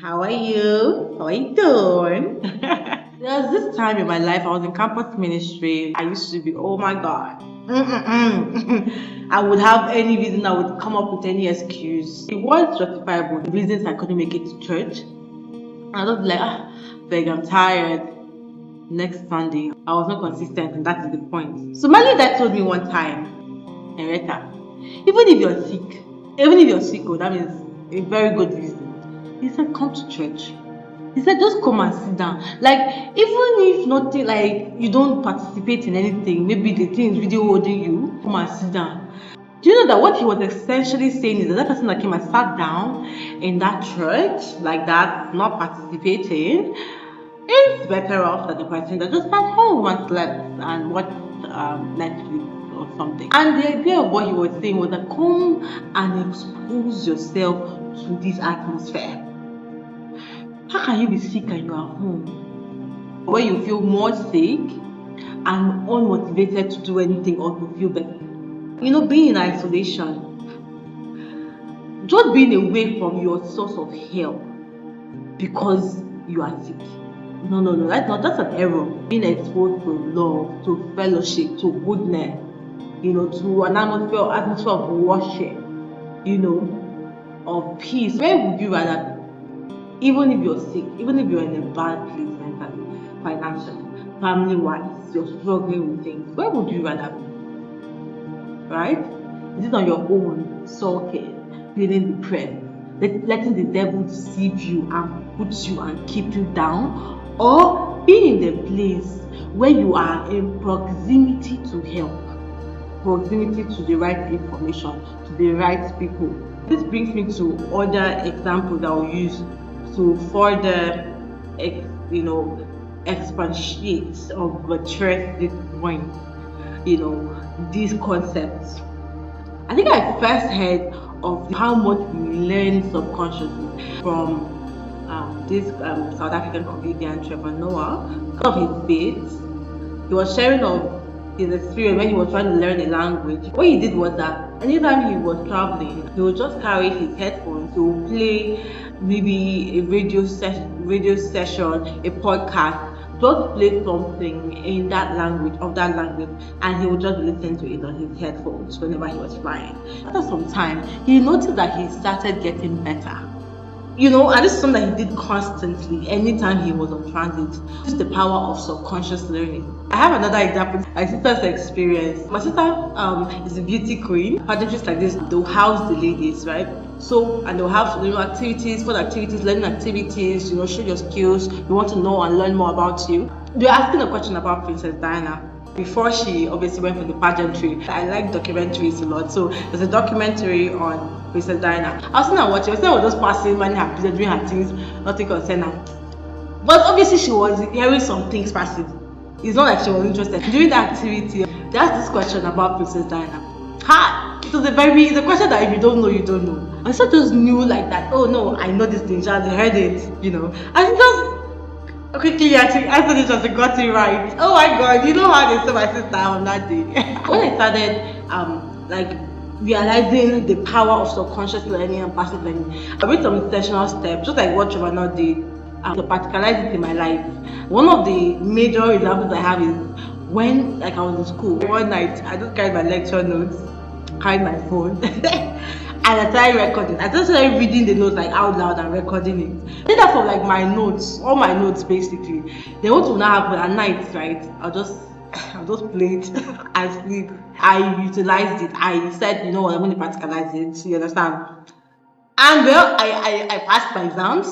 How are you? How are you doing? There was this time in my life I was in campus ministry. I used to be, oh my God. I would have any reason, I would come up with any excuse. It was justifiable, the reasons I couldn't make it to church. I was like, beg, I'm tired. Next Sunday, I was not consistent, and that is the point. So, my dad told me one time, Henrietta, even if you're sick, that means a very good reason. He said, come to church. He said, just come and sit down. Like, even if nothing, like, you don't participate in anything, maybe the thing is video holding you, come and sit down. Do you know that what he was essentially saying is that person that came and sat down in that church, like that, not participating, is better off than the person that just sat home and slept and watched Netflix or something. And the idea of what he was saying was that come and expose yourself to this atmosphere. How can you be sick and you are home? Where you feel more sick and unmotivated to do anything or to feel better. You know, being in isolation, just being away from your source of help because you are sick. No, that's an error. Being exposed to love, to fellowship, to goodness, to an atmosphere of worship, of peace. Where would you rather be? Even if you're sick, even if you're in a bad place mentally, financially, family-wise, you're struggling with things, where would you rather be? Right? Is it on your own, sulking, feeling depressed, letting the devil deceive you and put you and keep you down? Or being in the place where you are in proximity to help, proximity to the right information, to the right people? This brings me to other examples that I'll use to further, expatiate or buttress this point, these concepts. I think I first heard of how much we learn subconsciously from this South African comedian Trevor Noah. Of his faith, he was sharing of his experience when he was trying to learn a language. What he did was that anytime he was traveling, he would just carry his headphones to play maybe a radio session, a podcast, just play something in that language, and he would just listen to it on his headphones whenever he was flying. After some time, he noticed that he started getting better. And this is something that he did constantly anytime he was on transit. This is the power of subconscious learning. I have another example. My sister's experience. My sister is a beauty queen. Pageantries like this, they'll house the ladies, right? So, and they'll have activities, fun activities, learning activities, show your skills. You want to know and learn more about you. They're asking a question about Princess Diana before she obviously went for the pageantry. I like documentaries a lot, so there's a documentary on Princess Diana. I was sitting and watching. I was just passing, minding her business, doing her things, nothing concerned her. But obviously she was hearing some things passing. It's not like she was interested. During the activity, they asked this question about Princess Diana. It's a question that if you don't know, you don't know. And so just knew like that, oh no, I know this thing, I heard it, And just quickly answered it as I got it right. Oh my God, you know how they saw my sister on that day. When I started realizing the power of subconscious learning and passive learning, I made some intentional steps, just like what Trevor Noah did, to practicalize it in my life. One of the major examples I have is when I was in school. One night, I just carried my lecture notes, carried my phone, and I started recording. I just started reading the notes out loud and recording it. I did that for my notes, all my notes basically. Then what will now happen at night, right? I'll just play it and sleep. I utilized it. I said, I'm going to practicalize it. You understand? And I passed my exams.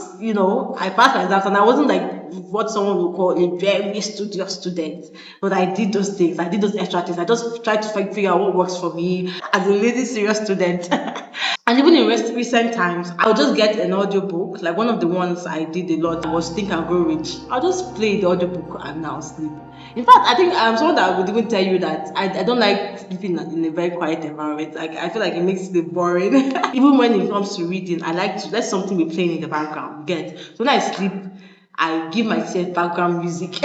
I passed my exams, and I wasn't like what someone would call a very studious student. But I did those things. I did those extra things. I just tried to figure out what works for me as a really serious student. And even in recent times, I'll just get an audiobook. Like one of the ones I did a lot was Think and Grow Rich. I'll just play the audiobook and I'll sleep. In fact, I think I'm someone that would even tell you that I don't like sleeping in a very quiet environment. I feel like it makes it boring. Even when it comes to reading, I like to let something be playing in the background. So when I sleep, I give myself background music.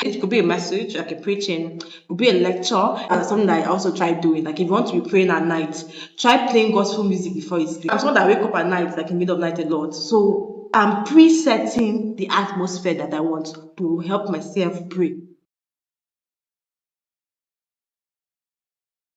It could be a message, like a preaching, it could be a lecture, and something that I also try doing. Like if you want to be praying at night, try playing gospel music before you sleep. I'm someone that wake up at night, like in the middle of the night a lot. So I'm presetting the atmosphere that I want to help myself pray.